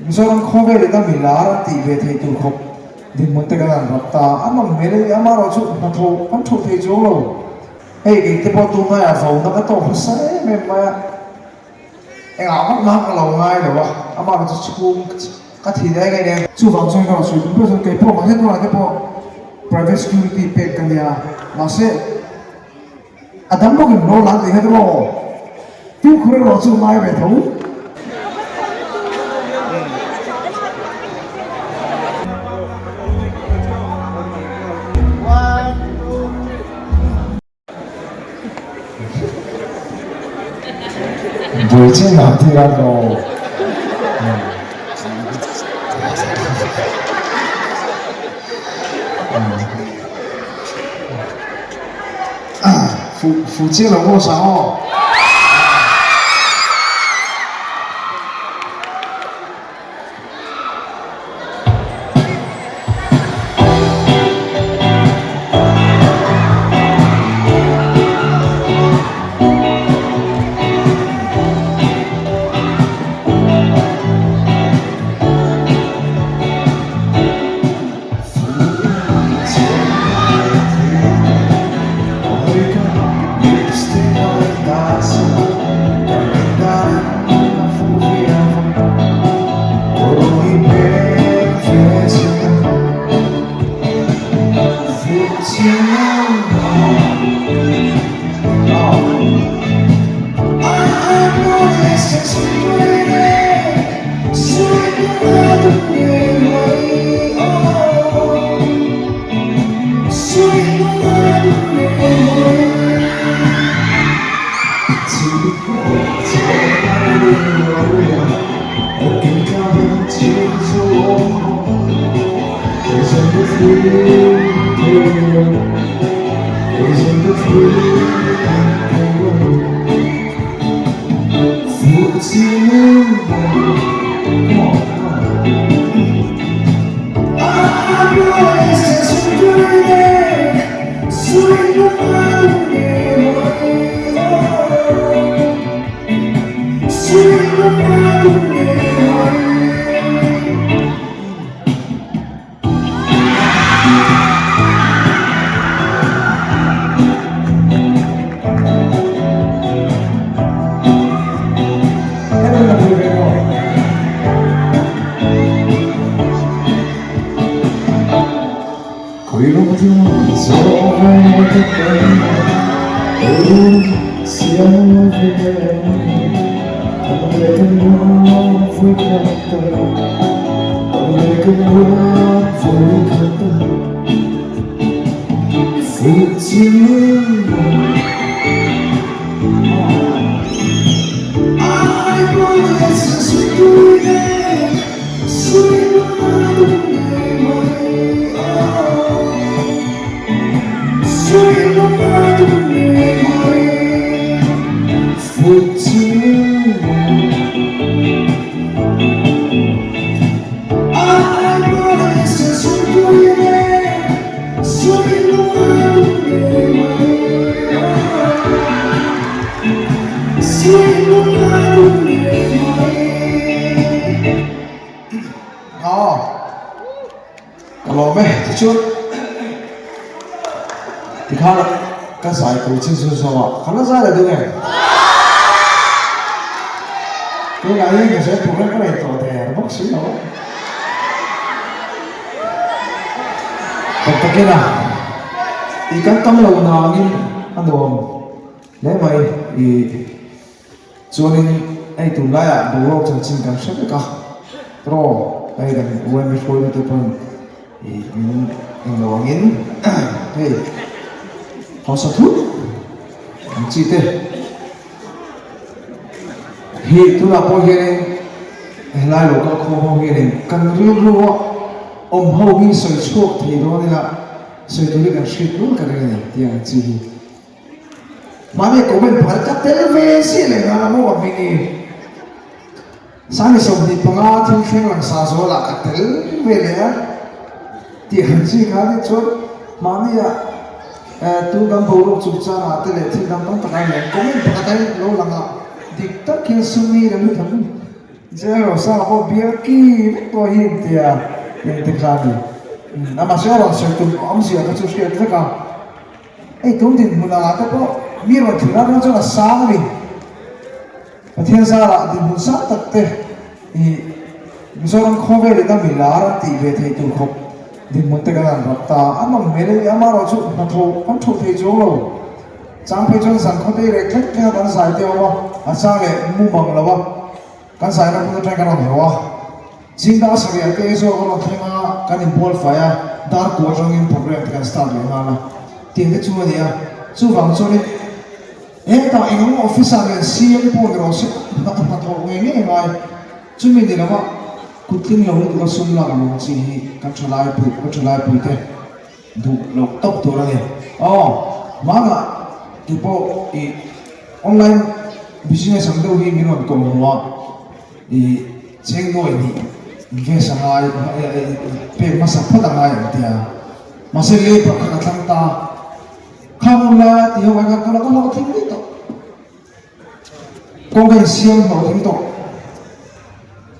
Misalkan khobe le ta milar ti ve thei tu khop din mon te kan rakta amang mele amaro chu na tho kan tho thei jo lo ei ke te po tu na ya zo na ka to sai me ma e a ma ka lo ngai lo wa amaro chu chu ka thi dai ngai ne chu wang choi ka su tu pe ke po ma he no ke po private security pe kan ya ma se adam mo ke no la de he do tu khore lo chu mai ve tho Buổi nào thì ăn đồ phụ chiếc là mua sao cái giải của chiến sĩ sao khán giả là được này cái này thì sẽ thuộc cái này tổ thẻ bác sĩ đó tập cái nào thì các tấm lòng nào như anh đồ lấy mày thì cho nên ai tụi lại à bố lộc chân chính cảm xúc cả rồi ai đang quên mấy phôi tụi mình thì mình nói nghiến hey họ sao thút chi thế hi tu là bao nhiêu này lại lúc các khu bao nhiêu này cần riu hậu vi soi chuộc thì đó là soi tu cái shit luôn cái này tiếng chi mà này có bên phải cắt tên về xí này là mua bằng mình sáng ngày sống thì bằng thiên thiên làm sao rồi là cắt tên về này tiếng chi khá là chốt mà này tu gam bầu chụp cha là tên là thiên gam tăng tăng này có bên phải tay lâu lắm à thì tất kia sumi là như thằng Zero sa ko biaki to hintia inte kani ama sera so tu amsia ka chushia ka ei tum din mula ta ko miro thira no cha sang ni pathian sa la din mun sa tak te i misoram khove le da milar ti ve thei tu khop din mun te ka ran ta amam mele amaro chu na tho pan tho thei jo lo chang pe chon sang khote re thek ka ban sai te wa asa le mu bang la wa kan sai na pun try kan ho jing da sa ya ke so ko thema kan ball fire dar ko jong in program kan start le na tin de chu dia chu wang so ni ta eng officer le cm po ro se na tho nge nge ngai chu mi de la ma kutin lo ni ko sum la mo chi kan chalai pu te du lo top to ra ni ma ga ki po i online business ang do hi mi ron ko mo i cheng noi ni ve sangai pe masa phada ngai tia masele pa ka thang ta khamula ti ho ga ko ko thing ni to ko ga siam ho thing to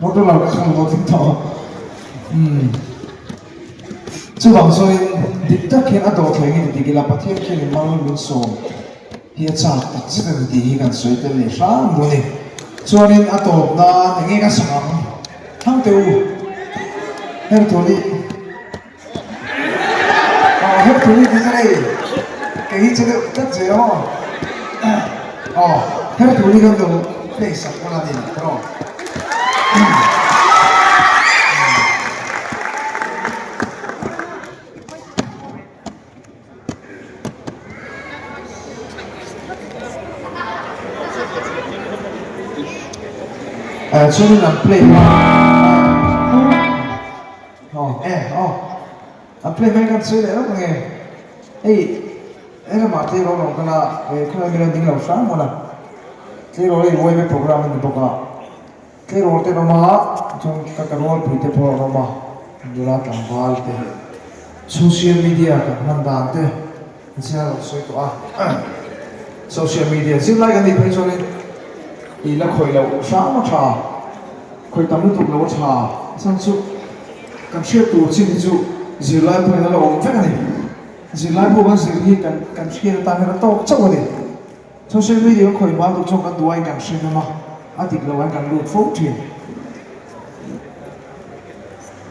mo to la ka khang ho thing to chu bang so dik ta khen a do thei ni ti gila pathian khen ma min so hi cha ta chi ga ti kan soi te le sa mo ni chuanin a top na nge ka sang thang teu her tholi her tholi di sai ke hi chele ta je her tholi kan do le sa ko na ni pro Children are playing. Play mấy con chơi đấy đó mọi người. Ê, em mà chơi rồi cái là cái người đi làm sáng mà là chơi rồi quay về program mình được cả. Chơi rồi thì nó mà trong các cái role bị thế thôi nó mà đưa ra làm vào thế. Social media cái hoàn toàn thế. Giờ là soi tỏa. Social media chính là cái gì phải cho nên ý là khởi đầu sáng mà trà khởi tắm liên tục lâu trà sang chút cần chia tủ trên ví dụ dì lại thôi nó là ổn phết này dì lại bộ ban dì hi cần chia ta cái nó to chắc rồi social media khởi mà tụ trong cái đuôi cần xem mà thì lâu anh cần lụt phốt chuyện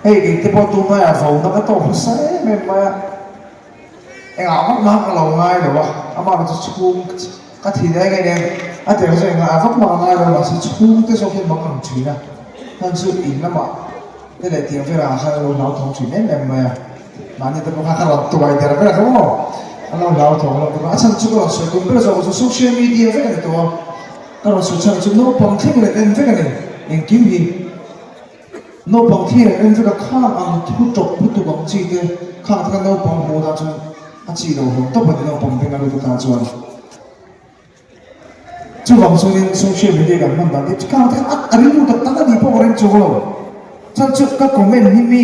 cái bộ tụ này phồng nó cái to sai mềm mà anh ảo mắc cái lòng ngay được không mà nó chung cái thì đấy cái này thì cái gì mà vấp mà ngay rồi mà sẽ chung cái số tiền bằng hàng chỉ nè nên sự in lắm ạ cái này tiền phải là hai lô nào thòng chỉ nên em mà như tôi có hai lô tuổi thì là cái là đúng không anh lô nào thòng lô tôi nói chẳng chịu có sự cũng bây giờ có social media phải cái này tôi cái là sự chẳng chịu nó bằng thiết là em phải cái này em kiếm gì nó bằng thiết là em phải là khá ăn hút trộn hút tụ bằng chi thế khá cái nó bằng mồ đa cho anh chỉ đầu hồn tóc bằng nó bằng bên nào tôi ta cho chu vang so in social media kan man dan it ka ta ari lu ta ta ni po ren chu lo chan chu ka comment hi mi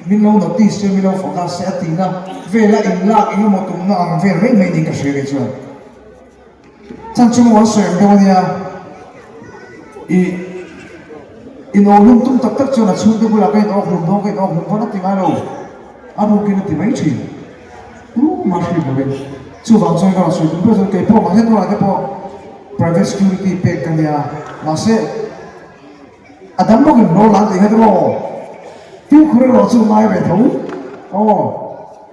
min lo notice mi lo focus se ti na ve la in la in mo tum na ve ve me ding ka share chu chan chu mo so em do nia i no lum tum tak tak chu na chu de bula kai no hum no kai no hum ko na ti ma lo anu ki na ti mai chi ma shi bo ve chu vang so ka so tum so kai po ma he no la ke po private security peg kan ya mase adam ko no la de hedro tu khre ro chu mai ve tho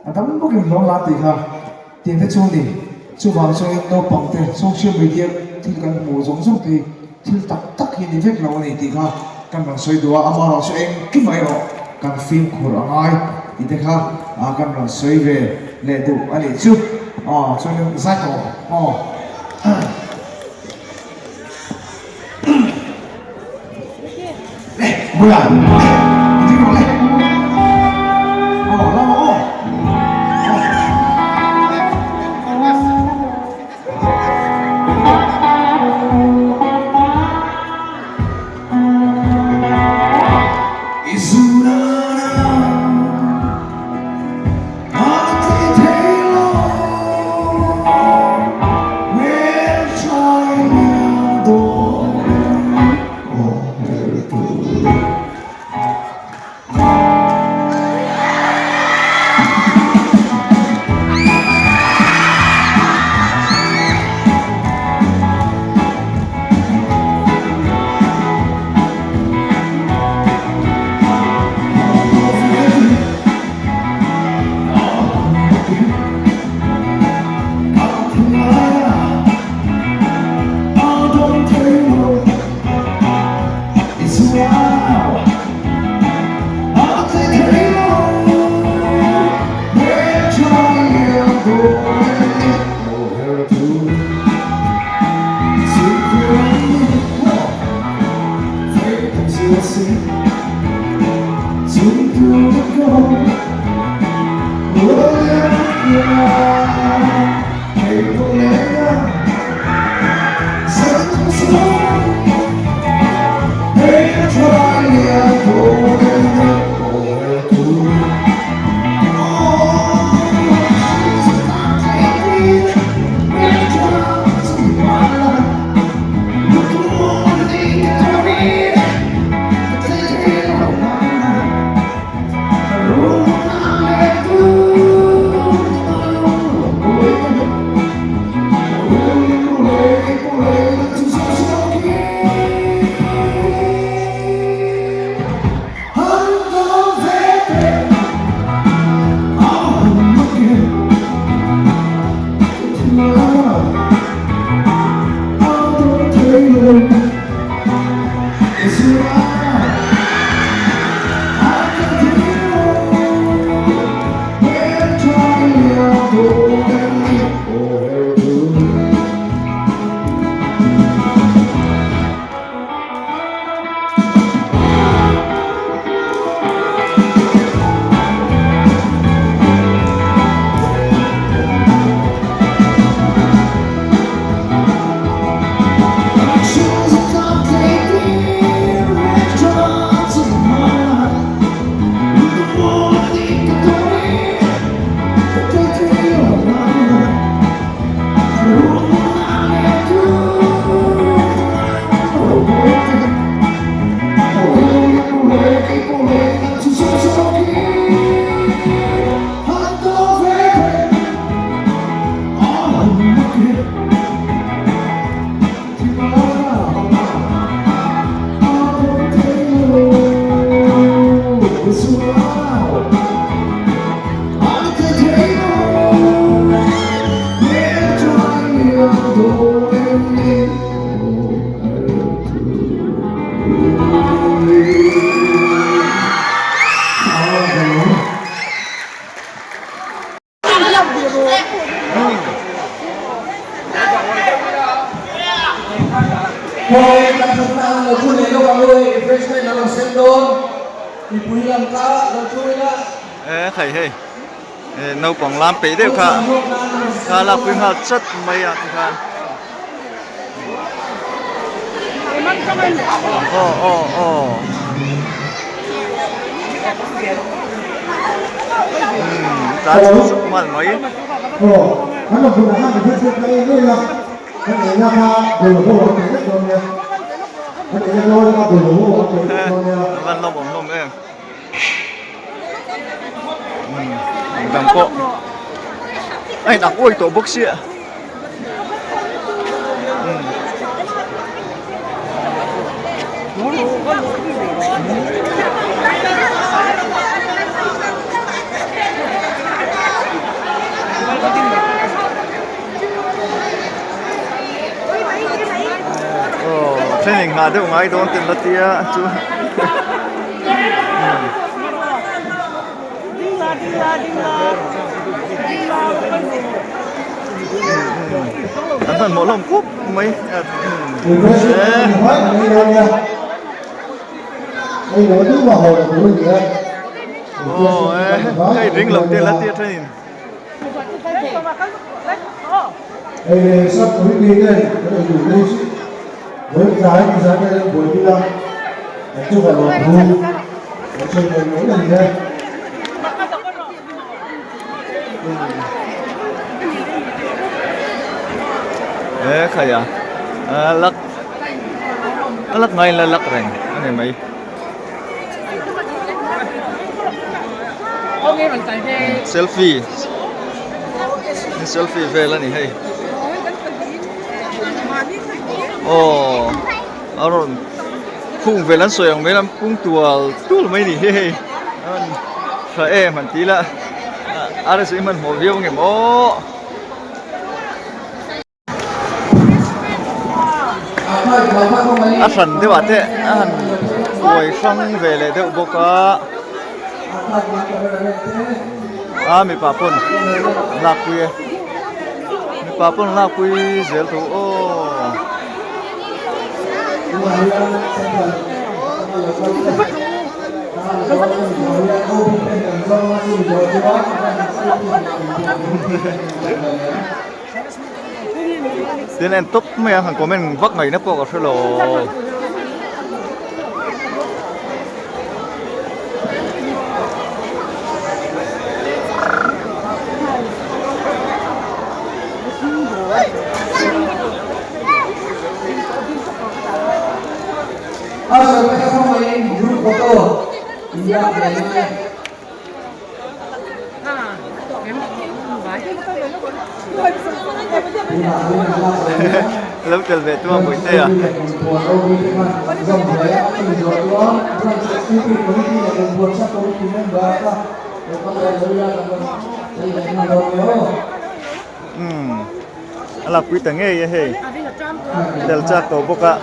adam ko no la de kha tin te chu ni chu wang so no pang te social media thil kan mo jong jong te thil tak tak hi ni vek lo ni ti kha kan bang soi dua ama ro so eng ki mai ro kan film khur angai ti te kha kan bang soi ve le du ani chu so ni za ko 뭐야? 이리 올래? Hoy kasama ng Julio Kaloy, freshman ng Sendon, ipuhilang ka, ng Chula. ไข่เฮ้ยนปองลามไปเด้อค่ะคาลาพิงหาชัดไม่อยากค่ะโอ้ตาสุดมันไหมโอ้นั่นก็คือนั่นเป็นเพื่อนไปด้วยนะนั่นเองนะครับดูหัวเป็นเล็กตัวเนี่ยนั่นเองเราก็ดูหัวเป็นเล็กตัวเนี่ยมันเราผมลมเองดังโกไอ้หนักโอ้ยตัวบุกเสียเทรนนิ่งหาเดี๋ยวไงโดนเต็มละเตียจูอันนั้นหมอลมคุบไหมโอ้ไอ้ริงหลงเตียละเตียเทรนนิ่งไอ้สัตว์ตัวนี้เนี่ยมันอยู่ในบริการที่จะได้บริการแต่ทุกคนรู้ไม่ใช่เป็นอย่างนี้เลยใครอ่ะลักไงละลักแรงอันนี้ไหมเซลฟี่เซลฟี่เวลานี่ให้โอ้อารมณ์พุ่งเวลาสวยของเวลาพุ่งตัวไม่นี่เฮ้ยมันตีละอะไรสิมันหัวเบี้ยวไงโม่สันที่ว่าเจ้หวยช่างเวลาเดี๋ยวบอกว่ามีป่าปนลากคุยมีป่าปนลากคุยเสียตัวโอ้ Then en top me han komen vak ngai na po ka thlo Asa ka ko may group photo. Indak na yun. lâu trở về tua buổi tây à là quý tầng nghe vậy del cha tổ bốc ạ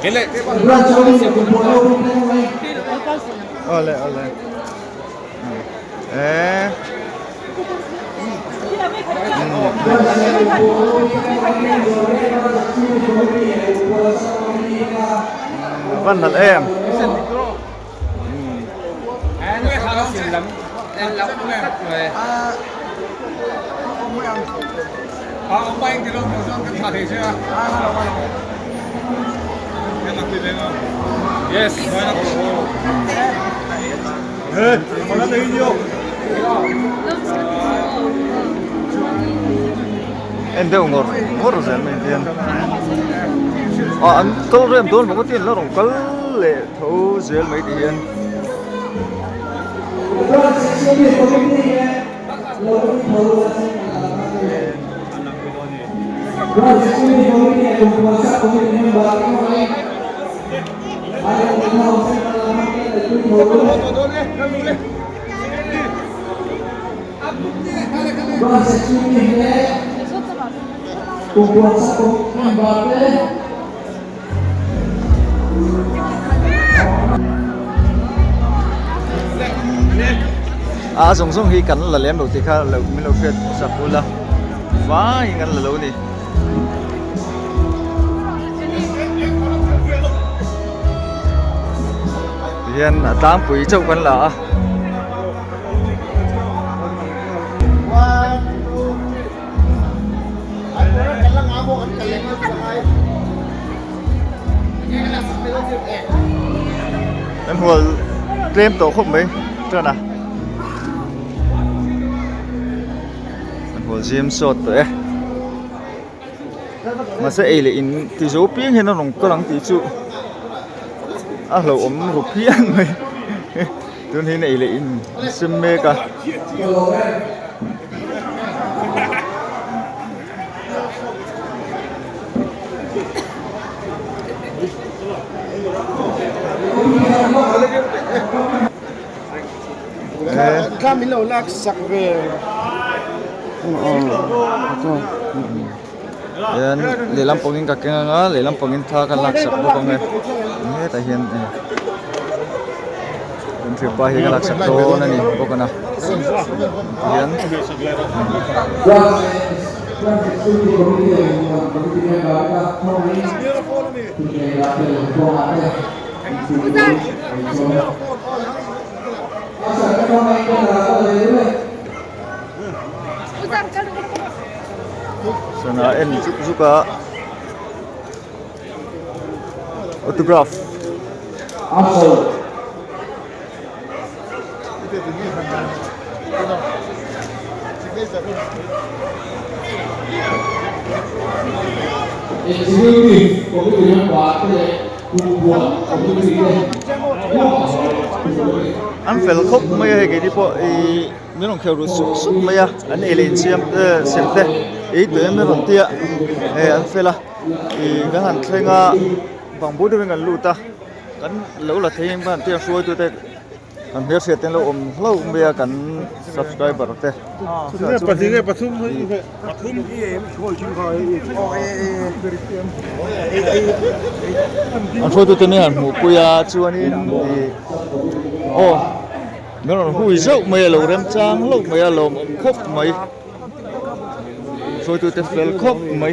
Kele. Oleh. Văn thật em. Anh cái thằng nó xỉn lắm. Em lắm rồi. Ông bay thì đâu có cái thằng thì chưa? Yes, why not? Hey, mana ada video? Ende ngor zen men tian. An kal rem don mo tian la rong kal le tho zel mai tian. Song hi kan la lem lo ti kha lo mi lo fet sakula wa hi kan la lo ni hian tam pui chau kan la em hùa trem tổ khúc mấy chưa nào hùa diêm sốt đấy mà sẽ ấy là in thì số piếng hay nó rồng có lắng tí trụ lâu ống hộp piếng rồi tôi thấy này là in xâm mê cả Camilo lak sak về yan le lampongin ka kenga le lampongin tha kan lak sak bo kong nge ta hian en tri pa hi kan lak sak to na ni bo kana hian sana en suka autograph anh phải khóc mấy cái đi po mấy lòng khéo rồi sút mấy anh elin xem thế ý tụi em mới còn tia anh phải là cái hàng thay nga bằng bút với ngân lụt ta cái lâu là thấy em bạn tia xuôi tụi thế anh biết sẽ tên là lâu bây giờ cần subscriber thế Patut cái patut cái em xuôi chim coi anh xuôi tụi này hẳn một quia chưa nên nó hùi rượu mày lẩu đem trang lẩu mày lẩu khóc mày rồi tôi tập phèn khóc mày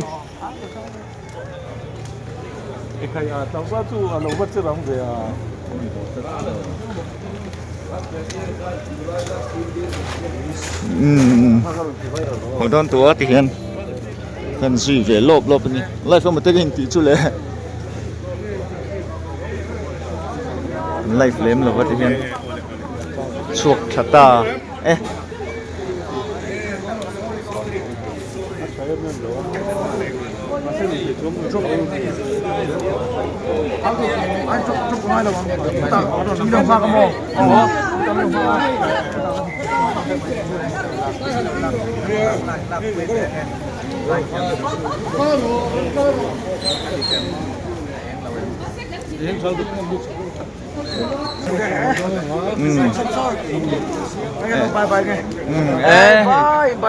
cái này tao bắt chú nó bắt chứ lắm về hồi đó tôi thì hiện cần gì về lốp này lại phải một cái hình tí chút lệ lại phèn là vật thì hiện chuột thật ta ê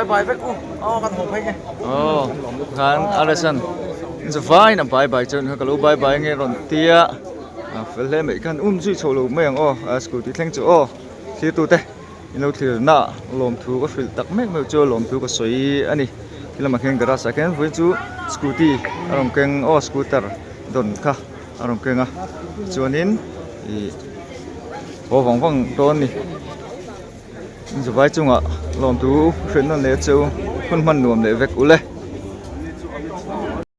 bài với cô con hộp hay nghe kan Alisonจะvai na byeจนเขารู้byeเงี้ยรอนเตียเฟลเล่ไม่กันช่วยโชว์ลูกไม่ยังสกูที่เล่นจู่ที่ตัวเต้อินโนที่น่าลมถูก็ฟิลตักไม่เจอลมถูก็สวยอันนี้ที่เรามาแข่งกันสักแข่งฟิลจู่สกูตี้อารมณ์แข่งสกูตเตอร์โดนค่ะอารมณ์แข่งจวนนี้พอฟังโดนนี่จะvaiจุงลมถูฟิลนั่นเลยจู่คนมันรวมเลยเวกุเลย